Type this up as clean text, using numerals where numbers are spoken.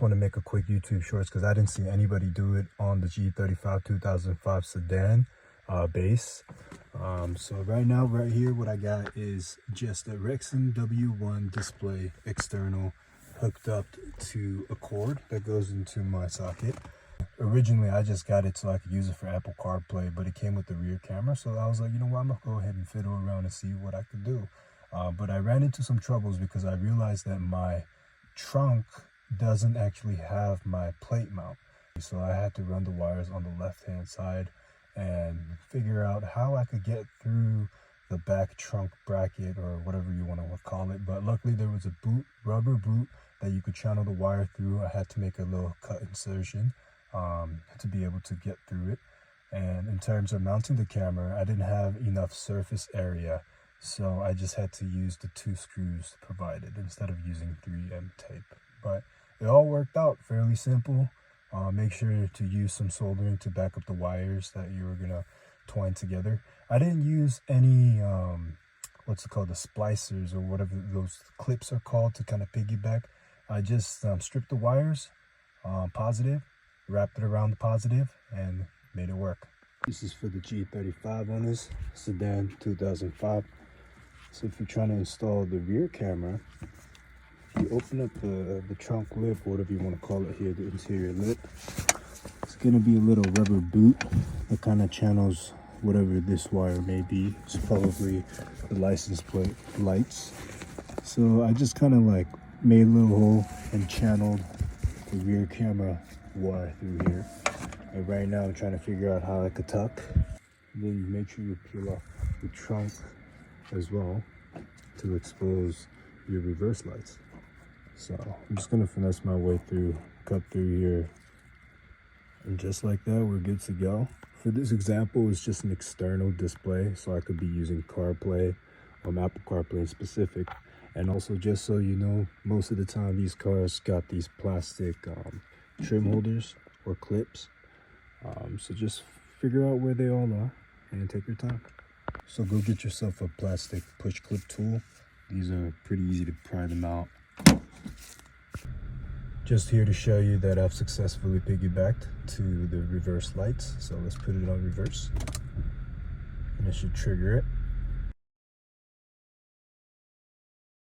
Want to make a quick YouTube shorts because I didn't see anybody do it on the G35 2005 sedan base. So right now, right here, what I got is just a Rexon W1 display external hooked up to a cord that goes into my socket. Originally, I just got it so I could use it for Apple CarPlay, but it came with the rear camera. So I was like, you know what, I'm gonna go ahead and fiddle around and see what I could do. But I ran into some troubles because I realized that my trunk doesn't actually have my plate mount. So I had to run the wires on the left hand side and figure out how I could get through the back trunk bracket or whatever you want to call it. But luckily there was a rubber boot that you could channel the wire through. I had to make a little cut insertion to be able to get through it. And in terms of mounting the camera, I didn't have enough surface area, so I just had to use the 2 screws provided instead of using 3M tape. But it all worked out fairly simple. Make sure to use some soldering to back up the wires that you were gonna twine together. I didn't use any what's it called, the splicers or whatever those clips are called to kind of piggyback. I just stripped the wires positive, wrapped it around the positive, and made it work. This is for the G35 on this sedan 2005. So if you're trying to install the rear camera, you open up the trunk lip, or whatever you want to call it here, the interior lip. It's going to be a little rubber boot that kind of channels whatever this wire may be. It's probably the license plate lights. So I just kind of like made a little hole and channeled the rear camera wire through here. And right now I'm trying to figure out how I could tuck. And then you make sure you peel off the trunk as well to expose your reverse lights. So I'm just gonna finesse my way through, cut through here, and just like that, we're good to go. For this example, it's just an external display, so I could be using CarPlay, Apple CarPlay in specific. And also, just so you know, most of the time these cars got these plastic trim holders or clips. So just figure out where they all are and take your time. So go get yourself a plastic push clip tool. These are pretty easy to pry them out. Just here to show you that I've successfully piggybacked to the reverse lights. So let's put it on reverse, and it should trigger it.